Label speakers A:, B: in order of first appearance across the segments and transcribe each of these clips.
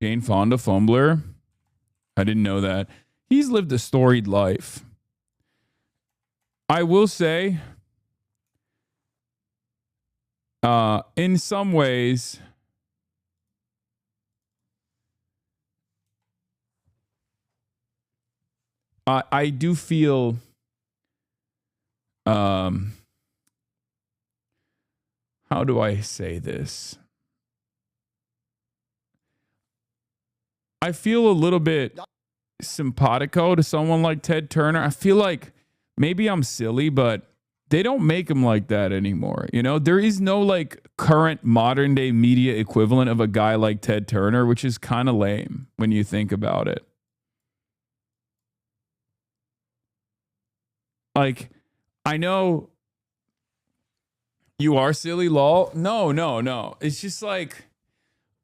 A: Jane Fonda, Fumbler. I didn't know that. He's lived a storied life. I will say, in some ways, I do feel how do I say this? I feel a little bit simpatico to someone like Ted Turner. I feel like maybe I'm silly, but they don't make him like that anymore. You know, there is no like current modern day media equivalent of a guy like Ted Turner, which is kind of lame when you think about it. Like, I know you are silly, lol. No. It's just like,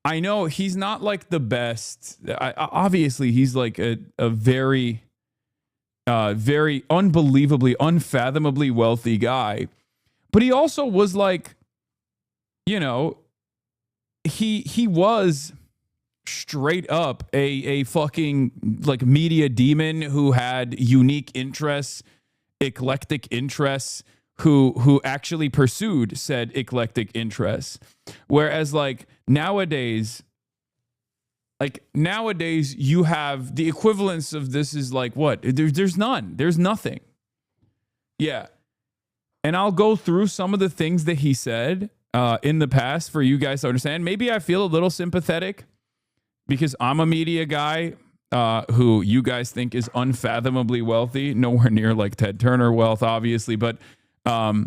A: I know he's not like the best. Obviously, he's like a very, very unbelievably, unfathomably wealthy guy. But he also was like, you know, he was straight up a fucking like media demon who had unique interests, eclectic interests, who actually pursued said eclectic interests. Whereas like nowadays you have the equivalence of this is like what? There's none. There's nothing. Yeah. And I'll go through some of the things that he said in the past for you guys to understand. Maybe I feel a little sympathetic because I'm a media guy who you guys think is unfathomably wealthy, nowhere near like Ted Turner wealth, obviously, but I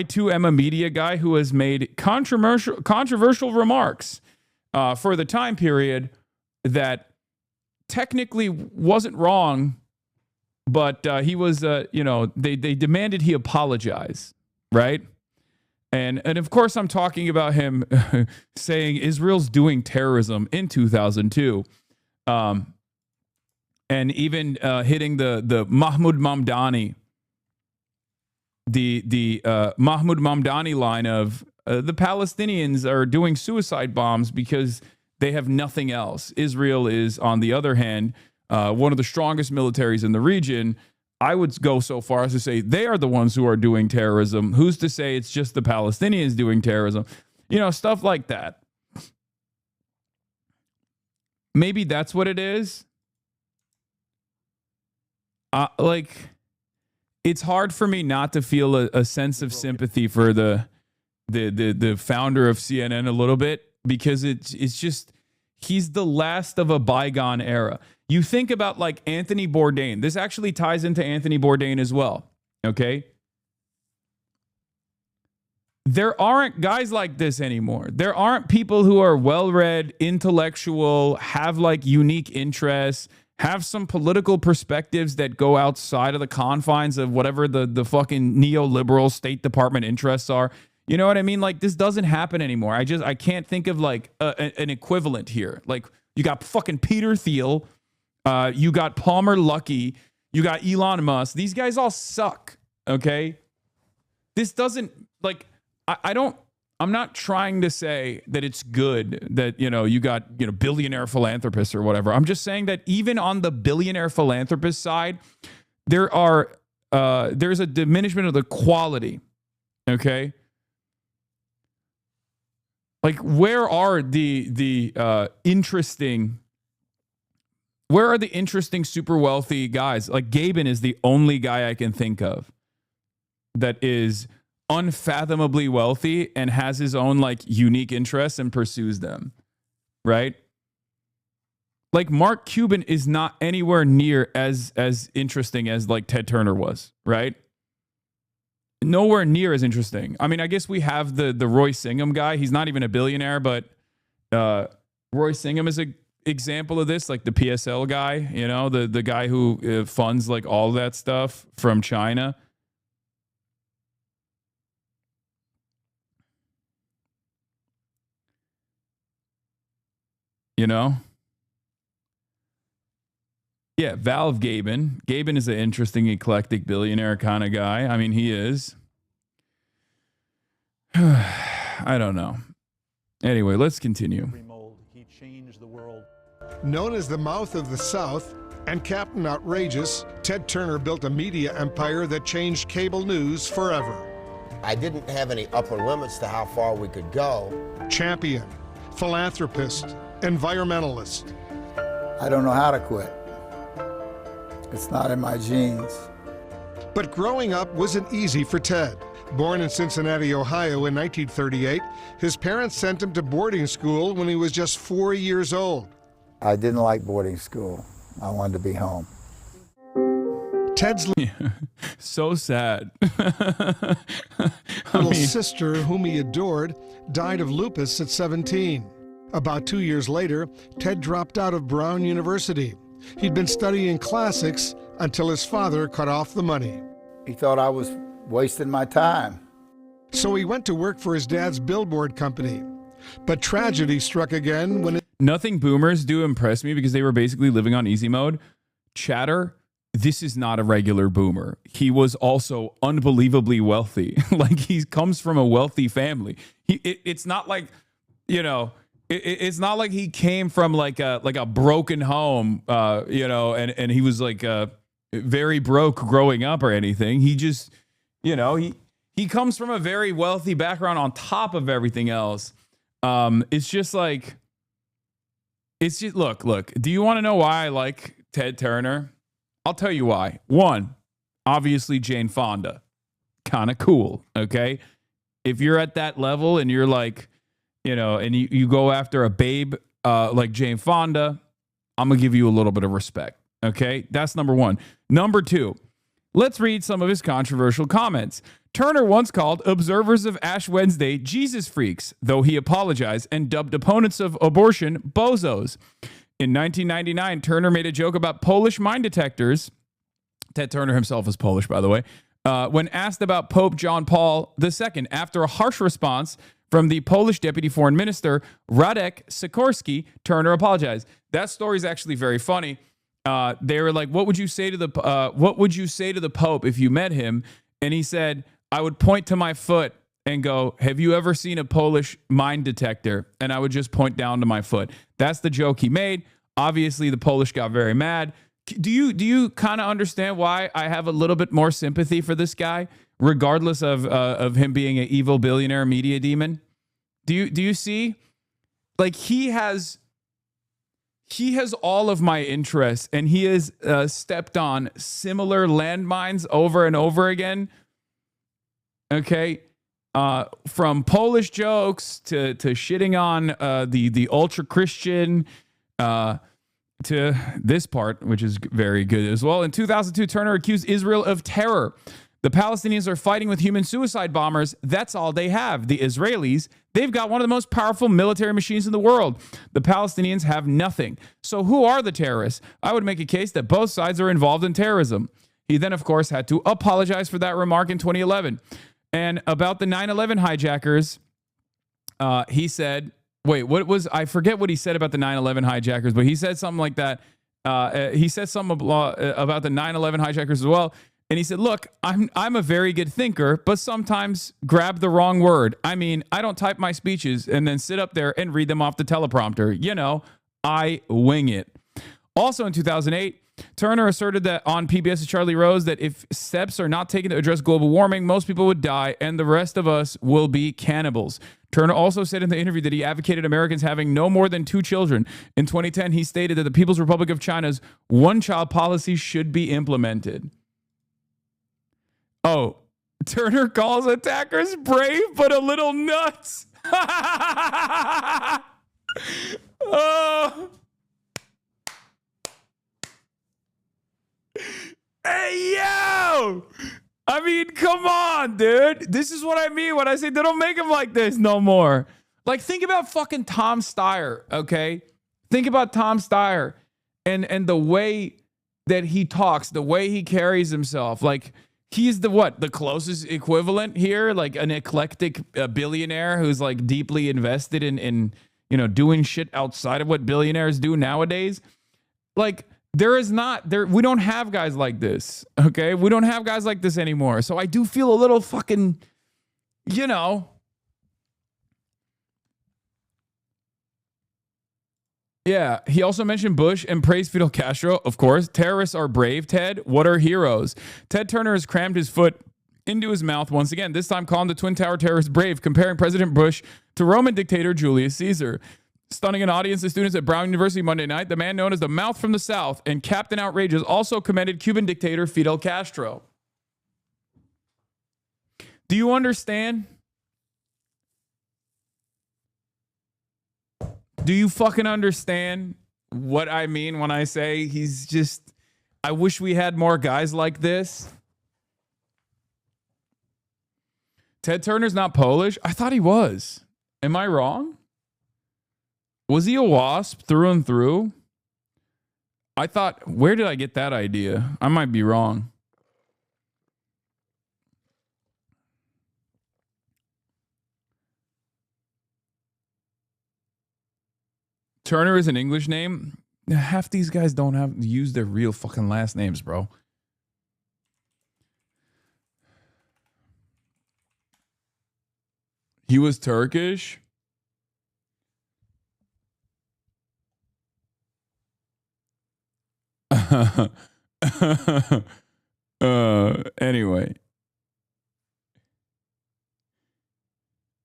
A: too am a media guy who has made controversial remarks for the time period that technically wasn't wrong, but he was they demanded he apologize, right? And of course I'm talking about him saying Israel's doing terrorism in 2002. And even hitting the Mahmoud Mamdani, the Mahmoud Mamdani line of the Palestinians are doing suicide bombs because they have nothing else. Israel is, on the other hand, one of the strongest militaries in the region. I would go so far as to say they are the ones who are doing terrorism. Who's to say it's just the Palestinians doing terrorism? You know, stuff like that. Maybe that's what it is. Like, it's hard for me not to feel a sense of sympathy for the founder of CNN a little bit, because it's just, he's the last of a bygone era. You think about like Anthony Bourdain. This actually ties into Anthony Bourdain as well. Okay. There aren't guys like this anymore. There aren't people who are well-read, intellectual, have like unique interests, have some political perspectives that go outside of the confines of whatever the fucking neoliberal State Department interests are. You know what I mean? Like, this doesn't happen anymore. I can't think of like an equivalent here. Like, you got fucking Peter Thiel, you got Palmer Luckey, you got Elon Musk. These guys all suck. Okay, this doesn't like. I'm not trying to say that it's good that, you got, billionaire philanthropists or whatever. I'm just saying that even on the billionaire philanthropist side, there's a diminishment of the quality. Okay. Like, where are the interesting super wealthy guys? Like, Gaben is the only guy I can think of that is unfathomably wealthy and has his own like unique interests and pursues them, right? Like, Mark Cuban is not anywhere near as interesting as like Ted Turner was, right? Nowhere near as interesting. I mean, I guess we have the Roy Singham guy. He's not even a billionaire, but Roy Singham is an example of this, like the PSL guy, the guy who funds like all that stuff from China. Yeah, Valve Gaben. Gaben is an interesting, eclectic billionaire kind of guy. I mean, he is. I don't know. Anyway, let's continue.
B: He changed the world.
C: Known as the Mouth of the South and Captain Outrageous, Ted Turner built a media empire that changed cable news forever.
D: I didn't have any upper limits to how far we could go.
C: Champion, philanthropist, environmentalist.
E: I don't know how to quit. It's not in my genes.
C: But growing up wasn't easy for Ted. Born in Cincinnati, Ohio in 1938, his parents sent him to boarding school when he was just 4 years old.
E: I didn't like boarding school. I wanted to be home.
C: Ted's
A: So sad.
C: little sister, whom he adored, died of lupus at 17. About 2 years later, Ted dropped out of Brown University. He'd been studying classics until his father cut off the money.
E: He thought I was wasting my time.
C: So he went to work for his dad's billboard company. But tragedy struck again when
A: Nothing boomers do impress me because they were basically living on easy mode. Chatter, this is not a regular boomer. He was also unbelievably wealthy. Like, he comes from a wealthy family. It's not like, you know, it's not like he came from like a broken home, you know, and he was like very broke growing up or anything. He just, you know, he comes from a very wealthy background on top of everything else. It's just like, it's just, look, do you want to know why I like Ted Turner? I'll tell you why. One, obviously Jane Fonda. Kind of cool, okay? If you're at that level and you're like, you know, and you go after a babe like Jane Fonda, I'm going to give you a little bit of respect, okay? That's number one. Number two, let's read some of his controversial comments. Turner once called observers of Ash Wednesday Jesus freaks, though he apologized and dubbed opponents of abortion bozos. In 1999, Turner made a joke about Polish mine detectors. Ted Turner himself is Polish, by the way. When asked about Pope John Paul II, after a harsh response from the Polish deputy foreign minister, Radek Sikorski, Turner apologized. That story is actually very funny. They were like, what would you say to the Pope if you met him? And he said, I would point to my foot and go, have you ever seen a Polish mine detector? And I would just point down to my foot. That's the joke he made. Obviously, the Polish got very mad. Do you kind of understand why I have a little bit more sympathy for this guy, regardless of him being an evil billionaire media demon? Do you see? Like, he has all of my interests, and he has stepped on similar landmines over and over again. Okay, from Polish jokes to shitting on the ultra Christian to this part, which is very good as well. In 2002, Turner accused Israel of terror. The Palestinians are fighting with human suicide bombers. That's all they have. The Israelis, they've got one of the most powerful military machines in the world. The Palestinians have nothing. So who are the terrorists? I would make a case that both sides are involved in terrorism. He then, of course, had to apologize for that remark in 2011. And about the 9/11 hijackers, he said, I forget what he said about the 9/11 hijackers, but he said something like that. He said something about the 9/11 hijackers as well. And he said, look, I'm a very good thinker, but sometimes grab the wrong word. I mean, I don't type my speeches and then sit up there and read them off the teleprompter. You know, I wing it. Also in 2008, Turner asserted that on PBS's Charlie Rose that if steps are not taken to address global warming, most people would die and the rest of us will be cannibals. Turner also said in the interview that he advocated Americans having no more than 2 children. In 2010, he stated that the People's Republic of China's one-child policy should be implemented. Oh, Turner calls attackers brave but a little nuts. Oh. Hey, yo! I mean, come on, dude. This is what I mean when I say they don't make him like this no more. Like, think about fucking Tom Steyer, okay? Think about Tom Steyer and the way that he talks, the way he carries himself. Like, he's the closest equivalent here, like an eclectic billionaire who's like deeply invested in you know, doing shit outside of what billionaires do nowadays. Like, we don't have guys like this, okay? We don't have guys like this anymore. So I do feel a little fucking, you know, Yeah, he also mentioned Bush and praised Fidel Castro. Of course, terrorists are brave, Ted. What are heroes? Ted Turner has crammed his foot into his mouth once again, this time calling the Twin Tower terrorists brave, comparing President Bush to Roman dictator Julius Caesar. Stunning an audience of students at Brown University Monday night, the man known as the Mouth from the South and Captain Outrageous also commended Cuban dictator Fidel Castro. Do you understand? Do you fucking understand what I mean when I say he's just... I wish we had more guys like this. Ted Turner's not Polish? I thought he was. Am I wrong? Was he a WASP through and through? I thought, where did I get that idea? I might be wrong. Turner is an English name. Half these guys don't have use their real fucking last names, bro. He was Turkish. Anyway.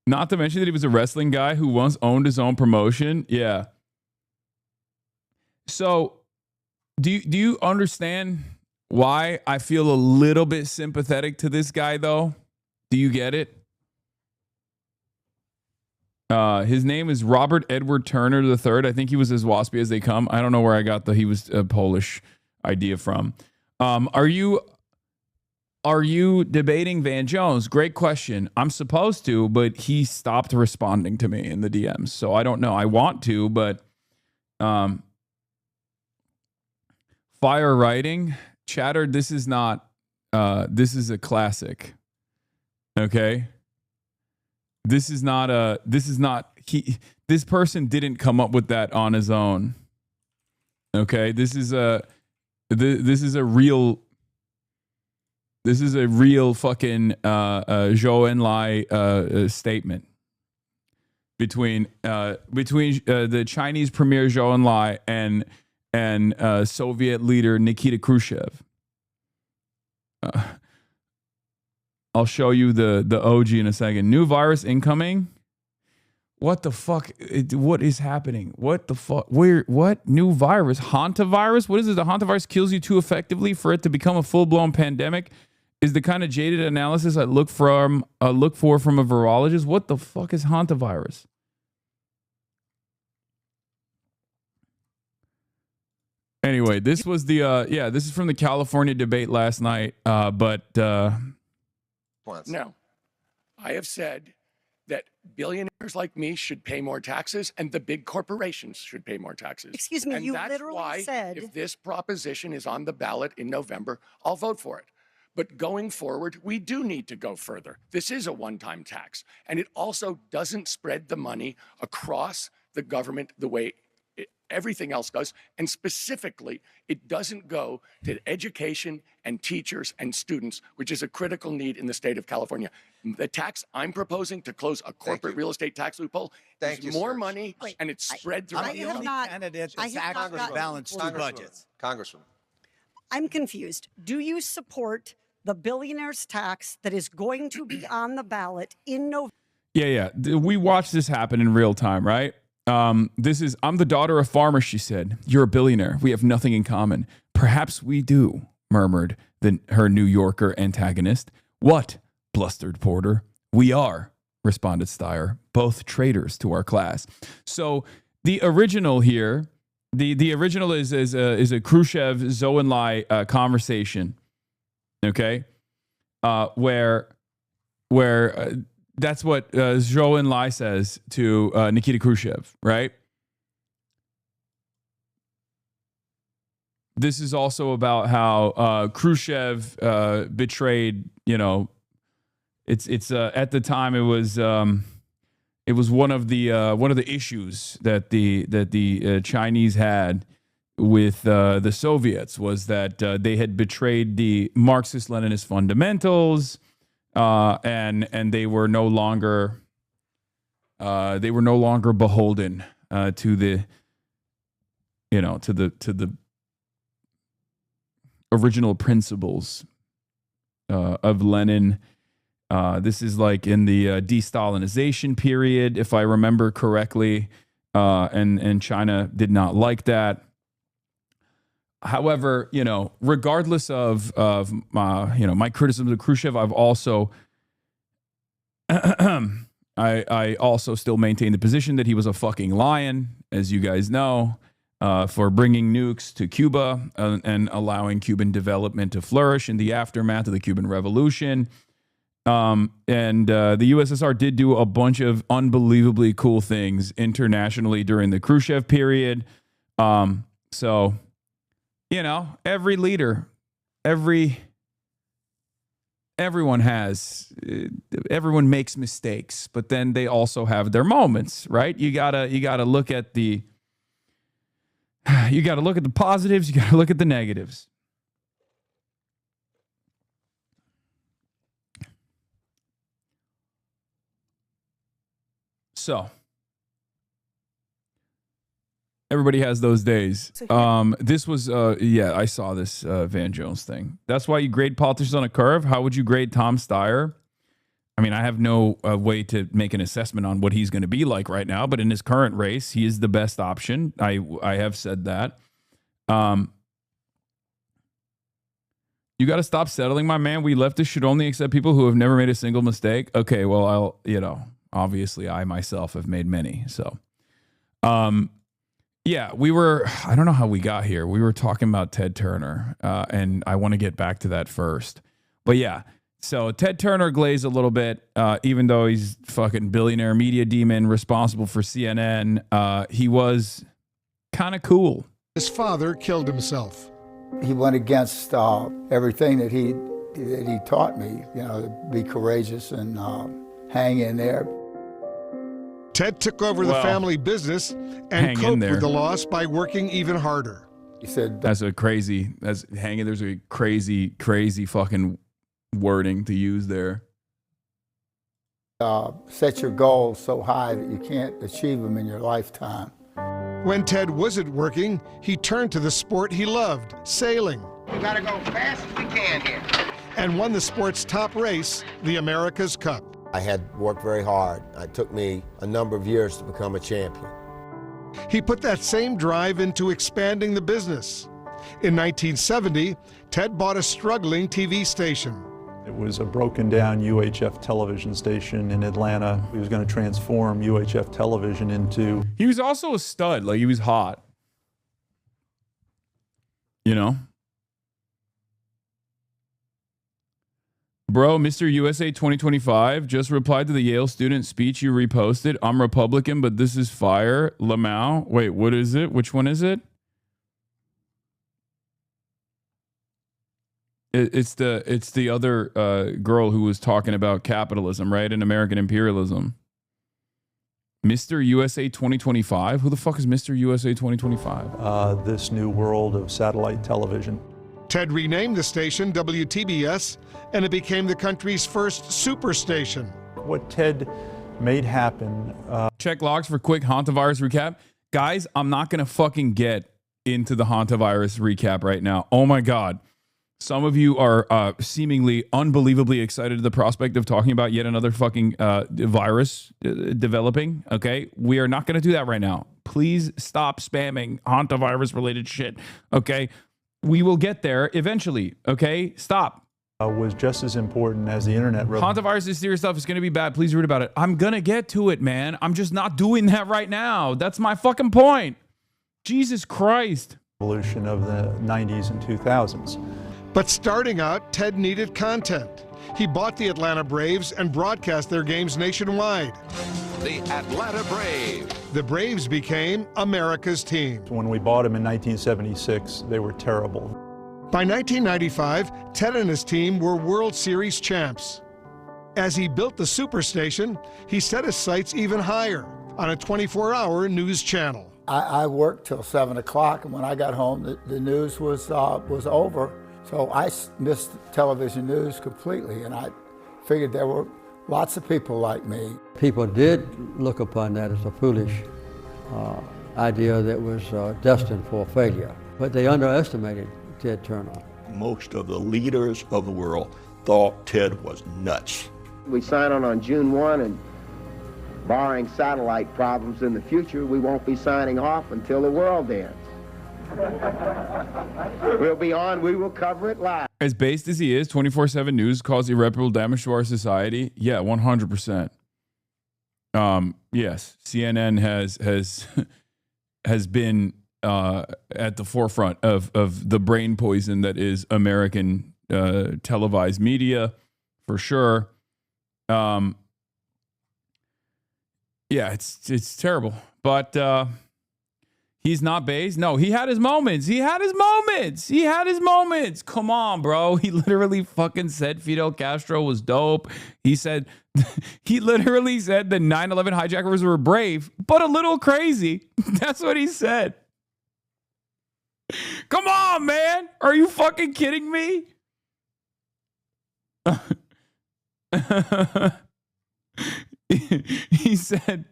A: Not to mention that he was a wrestling guy who once owned his own promotion. Yeah. So, do you understand why I feel a little bit sympathetic to this guy, though? Do you get it? His name is Robert Edward Turner III. I think he was as waspy as they come. I don't know where I got the he was a Polish idea from. Are you debating Van Jones? Great question. I'm supposed to, but he stopped responding to me in the DMs. So I don't know. I want to, but fire writing, chatter, this is not this is a classic. Okay? This person didn't come up with that on his own. Okay? This is a real fucking Zhou Enlai statement between the Chinese premier Zhou Enlai and Soviet leader Nikita Khrushchev. I'll show you the OG in a second. New virus incoming. What the fuck? What is happening? What the fuck? Where? What? New virus? Hantavirus? What is it? The hantavirus kills you too effectively for it to become a full-blown pandemic? Is the kind of jaded analysis I look for from a virologist. What the fuck is hantavirus? Anyway, this was the this is from the California debate last night.
F: No, I have said that billionaires like me should pay more taxes and the big corporations should pay more taxes.
G: Excuse me,
F: and
G: you
F: that's
G: literally
F: why
G: said...
F: if this proposition is on the ballot in November, I'll vote for it. But going forward, we do need to go further. This is a one-time tax, and it also doesn't spread the money across the government the way everything else does. And specifically, it doesn't go to education and teachers and students, which is a critical need in the state of California. The tax I'm proposing to close a corporate real estate tax loophole is more money, and it's spread throughout
G: the only candidate that's actually balanced two budgets.
D: Congressman.
G: I'm confused. Do you support the billionaire's tax that is going to be on the ballot in November?
A: Yeah. We watched this happen in real time, right? I'm the daughter of farmers, she said. You're a billionaire. We have nothing in common. Perhaps we do, murmured her New Yorker antagonist. What? Blustered Porter. We are, responded Steyer, both traitors to our class. So the original here, the original is a Khrushchev Zhou Enlai conversation. Okay, where that's what Zhou Enlai says to Nikita Khrushchev, right? This is also about how Khrushchev betrayed. It's at the time it was one of the issues that the Chinese had with the Soviets was that they had betrayed the Marxist-Leninist fundamentals, and they were no longer beholden to to the original principles of Lenin. This is like in the de-Stalinization period, if I remember correctly, and China did not like that. However, regardless of my criticism of Khrushchev, I've also I also still maintain the position that he was a fucking lion, as you guys know, for bringing nukes to Cuba and allowing Cuban development to flourish in the aftermath of the Cuban Revolution. And the USSR did do a bunch of unbelievably cool things internationally during the Khrushchev period. So, every leader, everyone makes mistakes, but then they also have their moments, right? You gotta look at the positives, you gotta look at the negatives. So everybody has those days. This was, I saw this Van Jones thing. That's why you grade politicians on a curve. How would you grade Tom Steyer? I mean, I have no way to make an assessment on what he's going to be like right now, but in his current race, he is the best option. I have said that. You got to stop settling, my man. We leftists should only accept people who have never made a single mistake. Okay, well, obviously I myself have made many. So, yeah, I don't know how we got here. We were talking about Ted Turner, and I want to get back to that first. But yeah, so Ted Turner glazed a little bit, even though he's fucking billionaire media demon responsible for CNN. He was kind of cool.
C: His father killed himself.
E: He went against everything that he taught me, to be courageous and hang in there.
C: Ted took over the family business and coped with the loss by working even harder.
E: He said,
A: there's a crazy fucking wording to use there.
E: Set your goals so high that you can't achieve them in your lifetime.
C: When Ted wasn't working, he turned to the sport he loved, sailing.
D: We gotta go fast as we can here.
C: And won the sport's top race, the America's Cup.
D: I had worked very hard. It took me a number of years to become a champion.
C: He put that same drive into expanding the business. In 1970, Ted bought a struggling TV station.
B: It was a broken down UHF television station in Atlanta. He was going to transform UHF television into...
A: He was also a stud. Like, he was hot. Bro, Mr. USA 2025 just replied to the Yale student speech you reposted. I'm Republican, but this is fire. Lamau. Wait, what is it? Which one is it? It's the other girl who was talking about capitalism, right? And American imperialism. Mr. USA 2025? Who the fuck is Mr. USA 2025?
B: This new world of satellite television.
C: Ted renamed the station WTBS, and it became the country's first superstation.
B: What Ted made happen...
A: Check logs for quick hantavirus recap. Guys, I'm not going to fucking get into the hantavirus recap right now. Oh my God. Some of you are seemingly unbelievably excited at the prospect of talking about yet another fucking virus developing. Okay, we are not going to do that right now. Please stop spamming hantavirus related shit. Okay, we will get there eventually. Okay, stop.
B: Was just as important as the internet.
A: Hantavirus is serious stuff. It's going to be bad. Please read about it. I'm going to get to it, man. I'm just not doing that right now. That's my fucking point. Jesus Christ.
B: Revolution of the 90s and 2000s.
C: But starting out, Ted needed content. He bought the Atlanta Braves and broadcast their games nationwide.
H: The Atlanta Braves.
C: The Braves became America's team.
B: When we bought them in 1976, they were terrible.
C: By 1995, Ted and his team were World Series champs. As he built the superstation, he set his sights even higher on a 24-hour news channel.
E: I worked till 7 o'clock, and when I got home, the news was over. So I missed television news completely, and I figured there were lots of people like me.
I: People did look upon that as a foolish idea that was destined for failure. But they underestimated Ted Turner.
J: Most of the leaders of the world thought Ted was nuts.
K: We sign on June 1, and barring satellite problems in the future, we won't be signing off until the world ends. We'll be on, we will cover it live.
A: As based as he is, 24/7 News caused irreparable damage to our society. Yeah, 100%. Yes, CNN has been at the forefront of the brain poison that is American televised media, for sure. Yeah, it's terrible, but he's not based. No, he had his moments. Come on, bro. He literally fucking said Fidel Castro was dope. He literally said the 9/11 hijackers were brave, but a little crazy. That's what he said. Come on, man. Are you fucking kidding me? He said,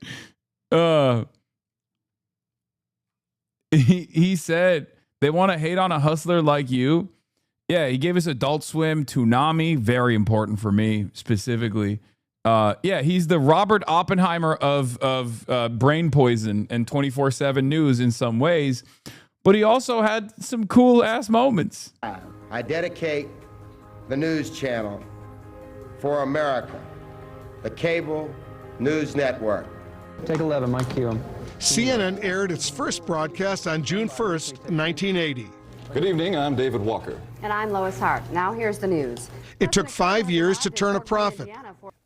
A: he said they want to hate on a hustler like you. Yeah, he gave us Adult Swim, Toonami, very important for me specifically. Yeah, he's the Robert Oppenheimer of brain poison and 24/7 News in some ways, but he also had some cool ass moments.
K: I dedicate the news channel for America, the cable news network.
I: Take 11, Mike Keel.
C: CNN aired its first broadcast on June 1st, 1980.
L: Good evening, I'm David Walker.
M: And I'm Lois Hart. Now here's the news.
C: It took 5 years to turn a profit.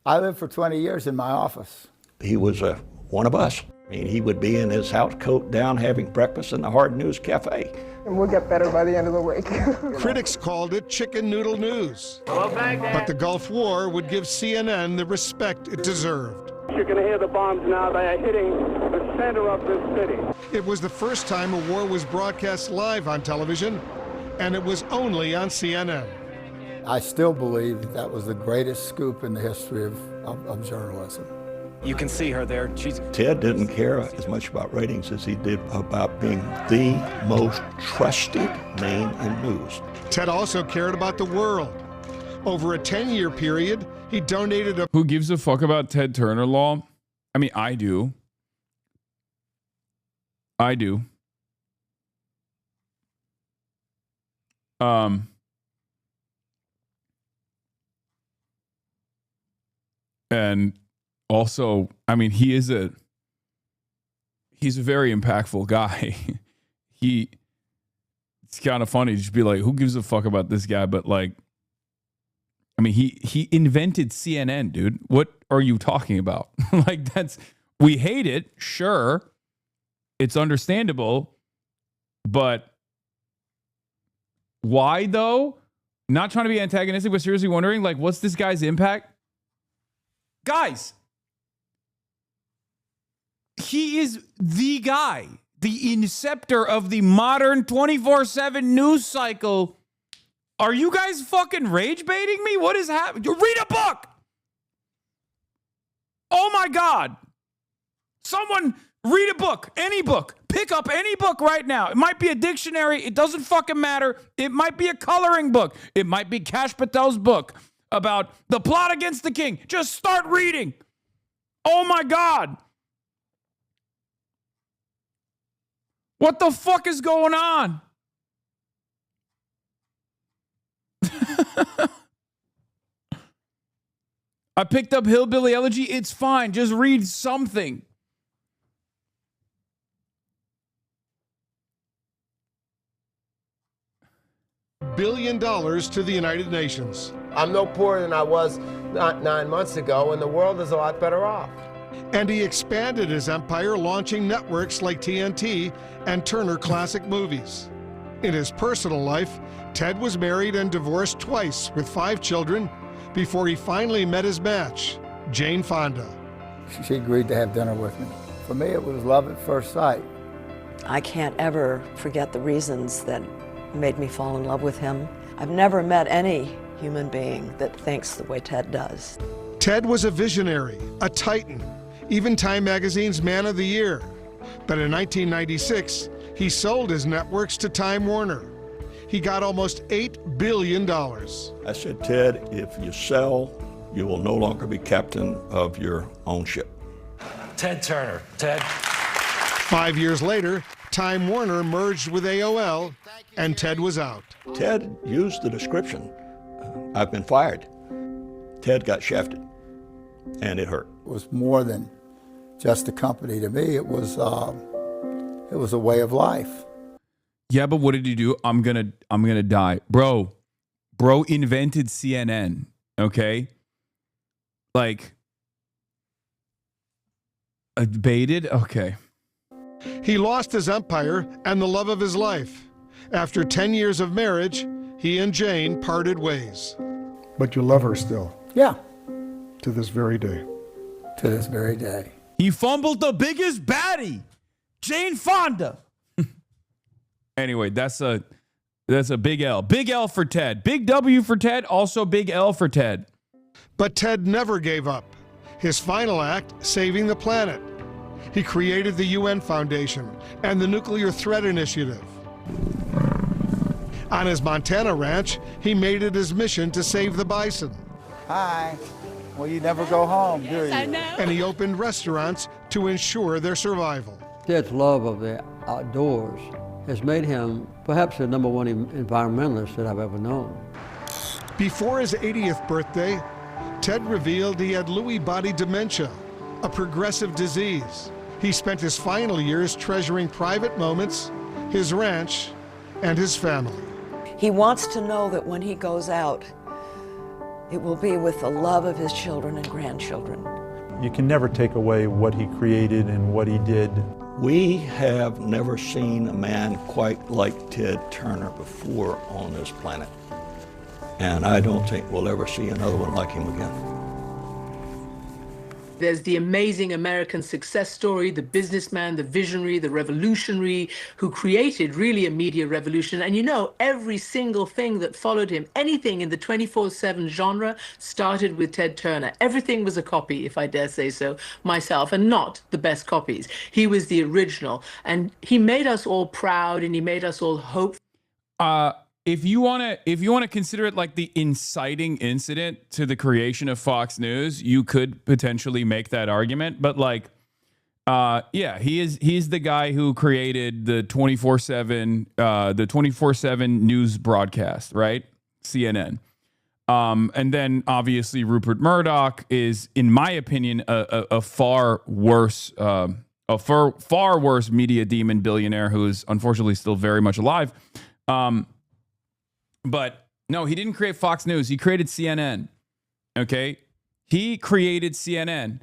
E: I lived for 20 years in my office.
J: He was one of us. I mean, he would be in his house coat down having breakfast in the Hard News Cafe.
N: And we'll get better by the end of the week.
C: Critics called it chicken noodle news. But the Gulf War would give CNN the respect it deserved.
N: You're going to hear the bombs now. They are hitting the center of this city.
C: It was the first time a war was broadcast live on television, and it was only on CNN.
E: I still believe that was the greatest scoop in the history of journalism.
O: You can see her there.
J: Ted didn't care as much about ratings as he did about being the most trusted name in news.
C: Ted also cared about the world. Over a 10-year period, he donated
A: Who gives a fuck about Ted Turner law? I mean, I do. And also, I mean, he's a very impactful guy. It's kind of funny to just be like, who gives a fuck about this guy? But like, I mean, he invented CNN, dude. What are you talking about? Like, we hate it, sure. It's understandable, but why though? Not trying to be antagonistic, but seriously wondering, like, what's this guy's impact? Guys, he is the guy, the inceptor of the modern 24/7 news cycle. Are you guys fucking rage baiting me? What is happening? Read a book. Oh my God. Someone read a book, any book. Pick up any book right now. It might be a dictionary. It doesn't fucking matter. It might be a coloring book. It might be Kash Patel's book about the plot against the king. Just start reading. Oh my God. What the fuck is going on? I picked up Hillbilly Elegy. It's fine. Just read something.
C: $1 billion to the United Nations.
K: I'm no poorer than I was 9 months ago, and the world is a lot better off.
C: And he expanded his empire, launching networks like TNT and Turner Classic Movies. In his personal life, Ted was married and divorced twice with 5 children before he finally met his match, Jane Fonda.
E: She agreed to have dinner with me. For me, it was love at first sight.
P: I can't ever forget the reasons that made me fall in love with him. I've never met any human being that thinks the way Ted does.
C: Ted was a visionary, a titan, even Time Magazine's Man of the Year. But in 1996, he sold his networks to Time Warner. He got almost $8 billion.
J: I said, Ted, if you sell, you will no longer be captain of your own ship.
O: Ted Turner. Ted.
C: 5 years later, Time Warner merged with AOL, and Ted was out.
J: Ted used the description, I've been fired. Ted got shafted, and it hurt.
E: It was more than just a company to me. It was a way of life.
A: Yeah, but what did he do? I'm gonna die. Bro invented CNN, okay? Like, baited? Okay.
C: He lost his empire and the love of his life. After 10 years of marriage, he and Jane parted ways.
Q: But you love her still?
E: Yeah.
Q: To this very day?
E: To this very day.
A: He fumbled the biggest baddie, Jane Fonda. Anyway, that's a big L. Big L for Ted. Big W for Ted, also big L for Ted.
C: But Ted never gave up. His final act, saving the planet. He created the UN Foundation and the Nuclear Threat Initiative. On his Montana ranch, he made it his mission to save the bison.
E: Hi. Well, you never go home, do you?
C: I know. And he opened restaurants to ensure their survival.
I: Ted's love of the outdoors has made him perhaps the number one environmentalist that I've ever known.
C: Before his 80th birthday, Ted revealed he had Lewy body dementia, a progressive disease. He spent his final years treasuring private moments, his ranch, and his family.
P: He wants to know that when he goes out, it will be with the love of his children and grandchildren.
B: You can never take away what he created and what he did.
J: We have never seen a man quite like Ted Turner before on this planet. And I don't think we'll ever see another one like him again.
R: There's the amazing American success story, the businessman, the visionary, the revolutionary who created really a media revolution. And you know, every single thing that followed him, anything in the 24/7 genre started with Ted Turner. Everything was a copy, if I dare say so myself, and not the best copies. He was the original, and he made us all proud, and he made us all hope.
A: If you want to consider it like the inciting incident to the creation of Fox News, you could potentially make that argument. But like, yeah, he's the guy who created the 24/7 news broadcast, right? CNN. And then obviously Rupert Murdoch is, in my opinion, a far worse media demon billionaire who is unfortunately still very much alive. But no, he didn't create Fox News. He created CNN. Okay, he created CNN.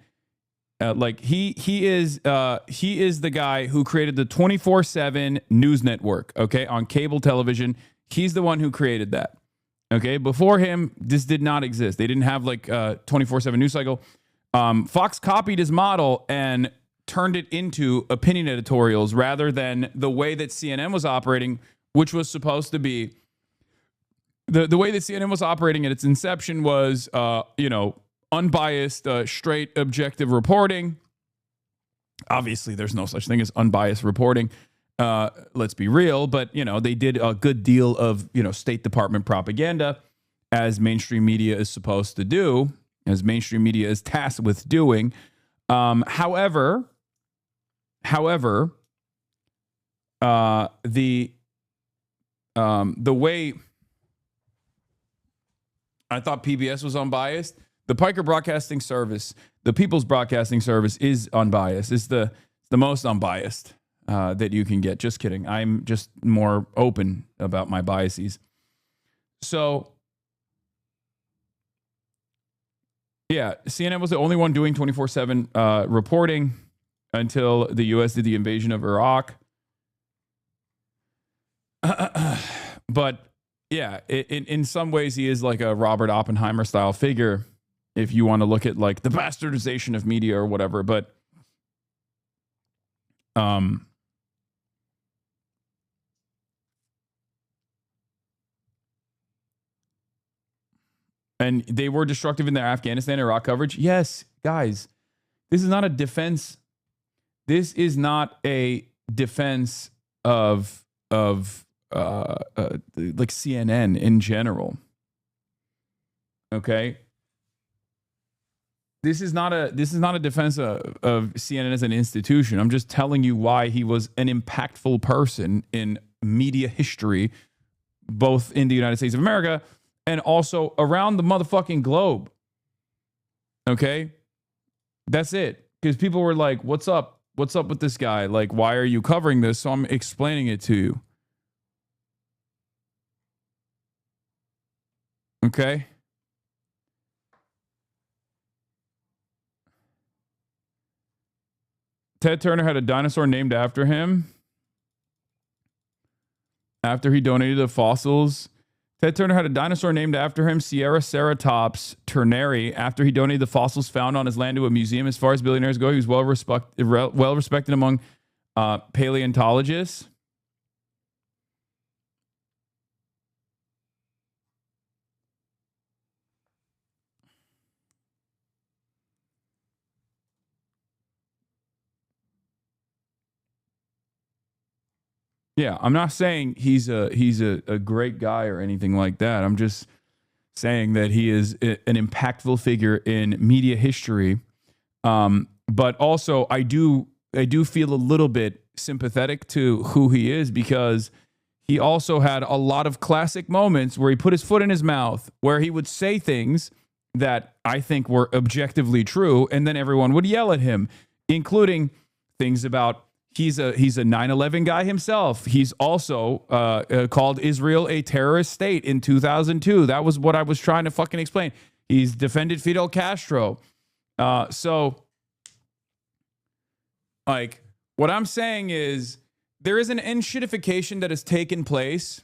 A: He is the guy who created the 24/7 news network. Okay, on cable television, he's the one who created that. Okay, before him, this did not exist. They didn't have like a 24/7 news cycle. Fox copied his model and turned it into opinion editorials rather than the way that CNN was operating, which was supposed to be. The way that CNN was operating at its inception was, unbiased, straight, objective reporting. Obviously, there's no such thing as unbiased reporting. Let's be real. But, they did a good deal of, State Department propaganda, as mainstream media is supposed to do, as mainstream media is tasked with doing. However, the way I thought PBS was unbiased, the Piker Broadcasting Service, the People's Broadcasting Service is unbiased. It's the most unbiased that you can get. Just kidding. I'm just more open about my biases. So, yeah, CNN was the only one doing 24/7 reporting until the U.S. did the invasion of Iraq. But yeah, in some ways, he is like a Robert Oppenheimer style figure, if you want to look at like the bastardization of media or whatever. But and they were destructive in their Afghanistan, Iraq coverage. Yes, guys, this is not a defense. this is not a defense of like CNN in general. Okay. This is not a defense of CNN as an institution. I'm just telling you why he was an impactful person in media history, both in the United States of America and also around the motherfucking globe. Okay? That's it. Because people were like, what's up? What's up with this guy? Like, why are you covering this? So I'm explaining it to you. Okay? Ted Turner had a dinosaur named after him after he donated the fossils. Ted Turner had a dinosaur named after him, Sierraceratops turneri, after he donated the fossils found on his land to a museum. As far as billionaires go, he was well respected among paleontologists. Yeah, I'm not saying he's a great guy or anything like that. I'm just saying that he is an impactful figure in media history. But also, I do feel a little bit sympathetic to who he is, because he also had a lot of classic moments where he put his foot in his mouth, where he would say things that I think were objectively true, and then everyone would yell at him, including things about he's a 9/11 guy himself. He's also called Israel a terrorist state in 2002. That was what I was trying to fucking explain. He's defended Fidel Castro. So, like, what I'm saying is there is an enshittification that has taken place.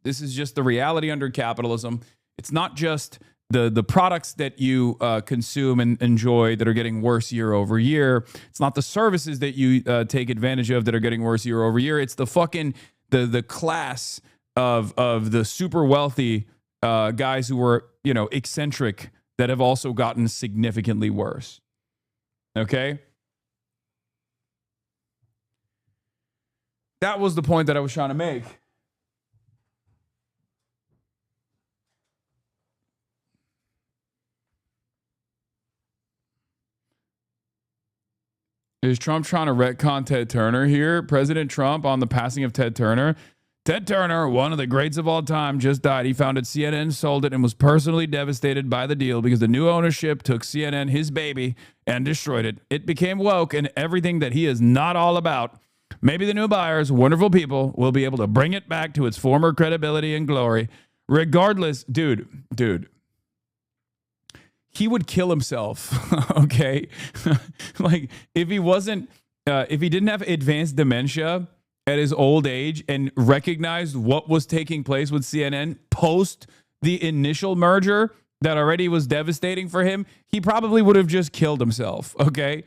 A: This is just the reality under capitalism. It's not just the products that you consume and enjoy that are getting worse year over year. It's not the services that you take advantage of that are getting worse year over year. It's the fucking the class of the super wealthy guys who were, you know, eccentric, that have also gotten significantly worse. Okay? That was the point that I was trying to make. Is Trump trying to retcon Ted Turner here? President Trump on the passing of Ted Turner. Ted Turner, one of the greats of all time, just died. He founded CNN, sold it, and was personally devastated by the deal because the new ownership took CNN, his baby, and destroyed it. It became woke and everything that he is not all about. Maybe the new buyers, wonderful people, will be able to bring it back to its former credibility and glory. Regardless, dude, he would kill himself, okay? Like, if he didn't have advanced dementia at his old age and recognized what was taking place with CNN post the initial merger that already was devastating for him, he probably would have just killed himself, okay?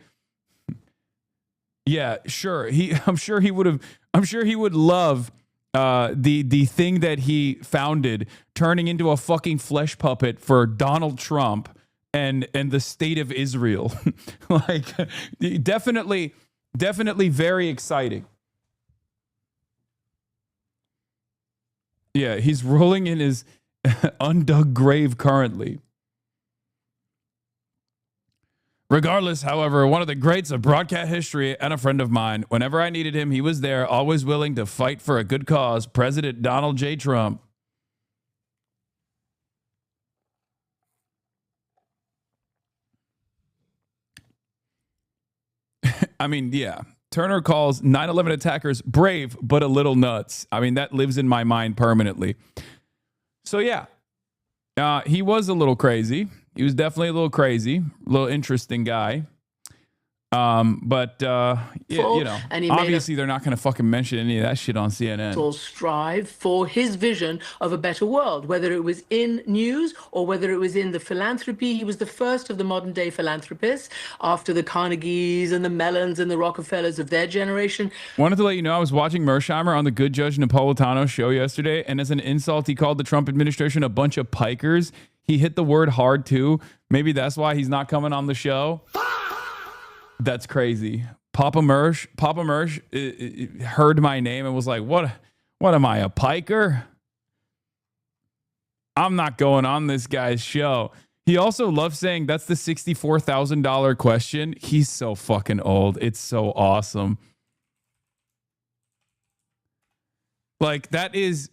A: Yeah, sure. I'm sure he would love the thing that he founded turning into a fucking flesh puppet for Donald Trump and the state of Israel. Like, definitely very exciting. Yeah, he's rolling in his undug grave currently. Regardless, however, one of the greats of broadcast history and a friend of mine. Whenever I needed him, he was there, always willing to fight for a good cause. President Donald J. Trump. I mean, yeah. Turner calls 9/11 attackers brave, but a little nuts. I mean, that lives in my mind permanently. So, yeah, he was a little crazy. He was definitely a little crazy, a little interesting guy. But you know,
R: and
A: obviously they're not going to fucking mention any of that shit on CNN.
R: Or strive for his vision of a better world, whether it was in news or whether it was in the philanthropy. He was the first of the modern day philanthropists after the Carnegies and the Mellons and the Rockefellers of their generation.
A: Wanted to let you know I was watching Mersheimer on the Good Judge Napolitano show yesterday, and as an insult, he called the Trump administration a bunch of pikers. He hit the word hard too. Maybe that's why he's not coming on the show. That's crazy. Papa Mersh heard my name and was like, what am I, a piker? I'm not going on this guy's show. He also loves saying that's the $64,000 question. He's so fucking old. It's so awesome. Like that is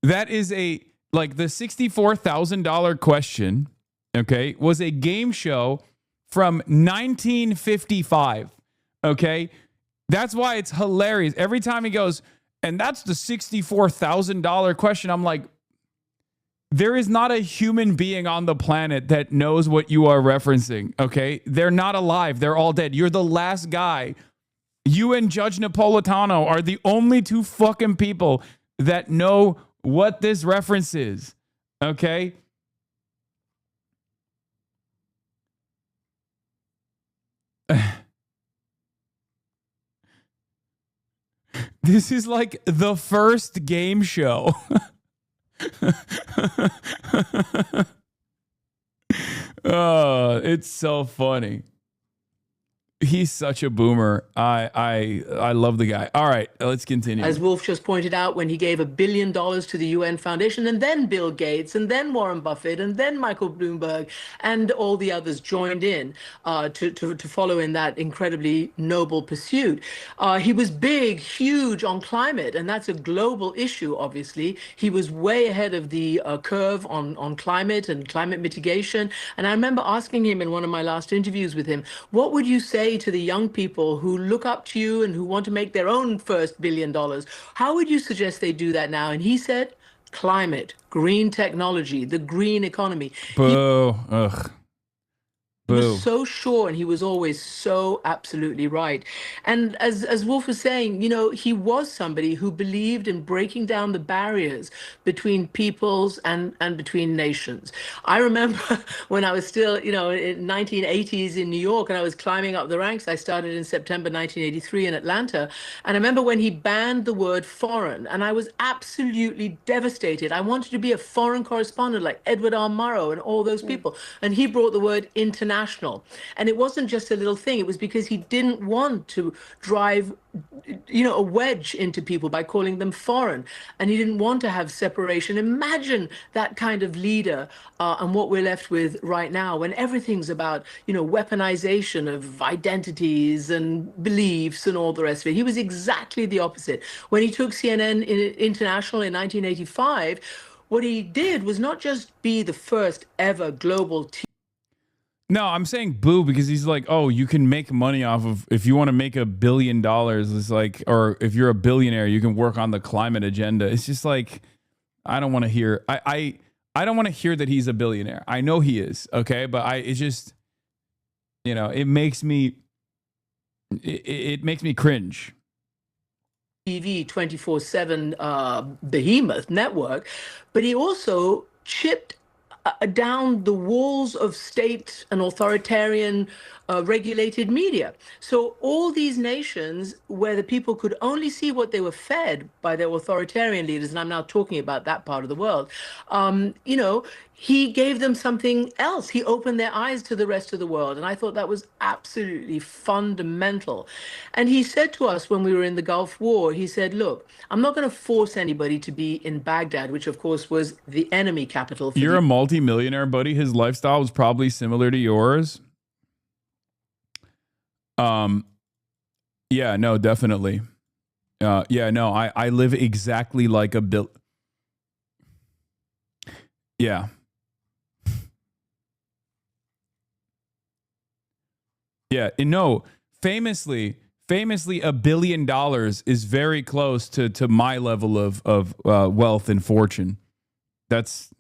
A: that is a like the $64,000 question, okay, was a game show from 1955. Okay? That's why it's hilarious. Every time he goes, and that's the $64,000 question, I'm like, there is not a human being on the planet that knows what you are referencing, okay? They're not alive. They're all dead. You're the last guy. You and Judge Napolitano are the only two fucking people that know what this reference is, okay? This is like the first game show. Oh, it's so funny. He's such a boomer. I love the guy. All right, let's continue.
R: As Wolf just pointed out, when he gave $1 billion to the UN Foundation, and then Bill Gates, and then Warren Buffett, and then Michael Bloomberg, and all the others joined in to follow in that incredibly noble pursuit. He was big, huge on climate, and that's a global issue, obviously. He was way ahead of the curve on climate and climate mitigation. And I remember asking him in one of my last interviews with him, what would you say to the young people who look up to you and who want to make their own first $1 billion? How would you suggest they do that now? And he said, climate, green technology, the green economy.
A: Boo. Ugh.
R: He was so sure, and he was always so absolutely right. And as Wolf was saying, you know, he was somebody who believed in breaking down the barriers between peoples and between nations. I remember when I was still, you know, in 1980s in New York, and I was climbing up the ranks. I started in September 1983 in Atlanta. And I remember when he banned the word foreign, and I was absolutely devastated. I wanted to be a foreign correspondent like Edward R. Murrow and all those people. And he brought the word international. And it wasn't just a little thing. It was because he didn't want to drive, you know, a wedge into people by calling them foreign. And he didn't want to have separation. Imagine that kind of leader and what we're left with right now when everything's about, you know, weaponization of identities and beliefs and all the rest of it. He was exactly the opposite. When he took CNN International in 1985, what he did was not just be the first ever global
A: No, I'm saying boo because he's like, oh, you can make money off of, if you want to make $1 billion, it's like, or if you're a billionaire, you can work on the climate agenda. It's just like, I don't want to hear, I don't want to hear that he's a billionaire. I know he is, okay? But it's just, you know, it makes me cringe.
R: TV 24/7 behemoth network, but he also chipped down the walls of state and authoritarian regulated media. So all these nations where the people could only see what they were fed by their authoritarian leaders, and I'm now talking about that part of the world, you know, he gave them something else. He opened their eyes to the rest of the world. And I thought that was absolutely fundamental. And he said to us when we were in the Gulf War, he said, look, I'm not going to force anybody to be in Baghdad, which of course was the enemy capital.
A: You're a multimillionaire, buddy. His lifestyle was probably similar to yours. Yeah, no, definitely. Yeah, no, I live exactly like a bill. Yeah. Yeah, no, famously, $1 billion is very close to my level of wealth and fortune. That's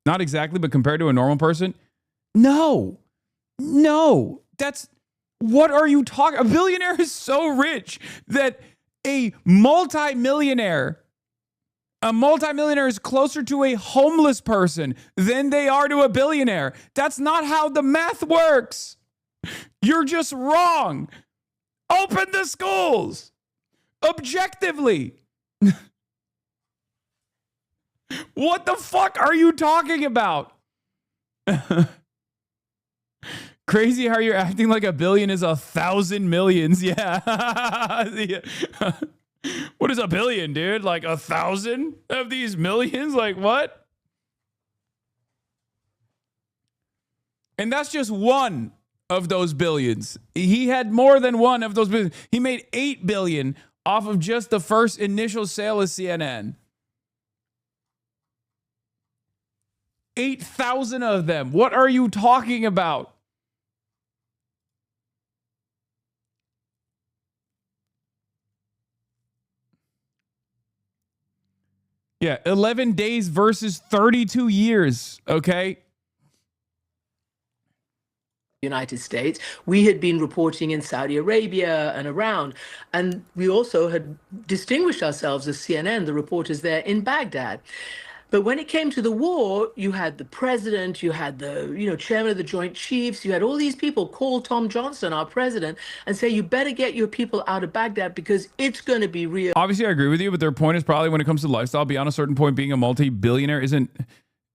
A: not exactly, but compared to a normal person, no, that's, what are you talking? A billionaire is so rich that a multimillionaire is closer to a homeless person than they are to a billionaire. That's not how the math works. You're just wrong. Open the schools. Objectively. What the fuck are you talking about? Crazy how you're acting like a billion is 1,000 millions. Yeah. What is a billion, dude? Like 1,000 of these millions? Like what? And that's just one of those billions. He had more than one of those billions. He made 8 billion off of just the first initial sale of CNN. 8,000 of them. What are you talking about? Yeah, 11 days versus 32 years, okay?
R: United States. We had been reporting in Saudi Arabia and around, and we also had distinguished ourselves as CNN, the reporters there in Baghdad. But when it came to the war, you had the president, you had the chairman of the Joint Chiefs, you had all these people call Tom Johnson, our president, and say, you better get your people out of Baghdad because it's going to be real.
A: Obviously, I agree with you, but their point is probably when it comes to lifestyle, beyond a certain point, being a multi-billionaire isn't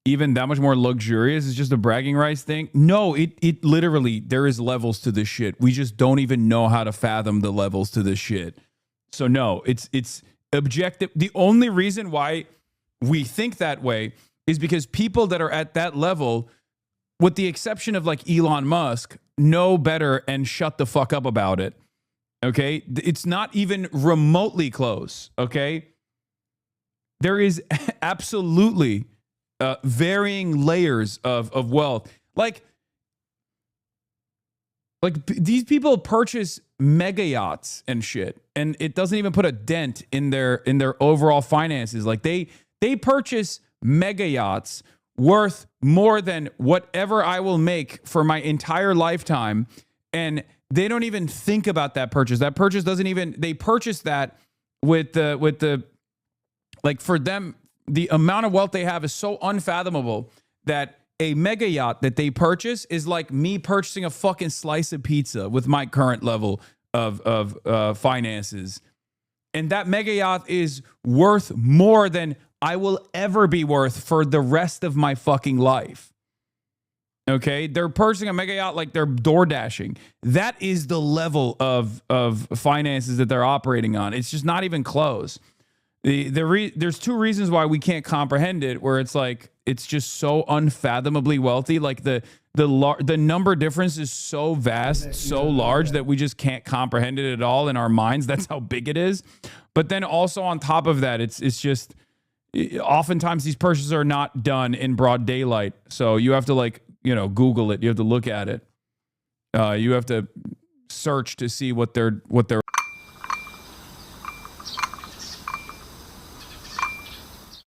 A: even that much more luxurious. It's just a bragging rights thing. No, it literally, there is levels to this shit. We just don't even know how to fathom the levels to this shit. So no, it's objective. The only reason why we think that way is because people that are at that level, with the exception of like Elon Musk, know better and shut the fuck up about it. Okay? It's not even remotely close. Okay? There is absolutely varying layers of wealth. Like these people purchase mega yachts and shit, and it doesn't even put a dent in their overall finances. Like they purchase mega yachts worth more than whatever I will make for my entire lifetime, and they don't even think about that purchase. That purchase doesn't even, they purchase that with the like, for them, the amount of wealth they have is so unfathomable that a mega yacht that they purchase is like me purchasing a fucking slice of pizza with my current level of finances. And that mega yacht is worth more than I will ever be worth for the rest of my fucking life. Okay? They're purchasing a mega yacht like they're door dashing. That is the level of finances that they're operating on. It's just not even close. There's two reasons why we can't comprehend it, where it's like, it's just so unfathomably wealthy. Like the number difference is so vast, so large that we just can't comprehend it at all in our minds. That's how big it is. But then also on top of that, it's just, oftentimes these purchases are not done in broad daylight. So you have to Google it. You have to look at it. You have to search to see what they're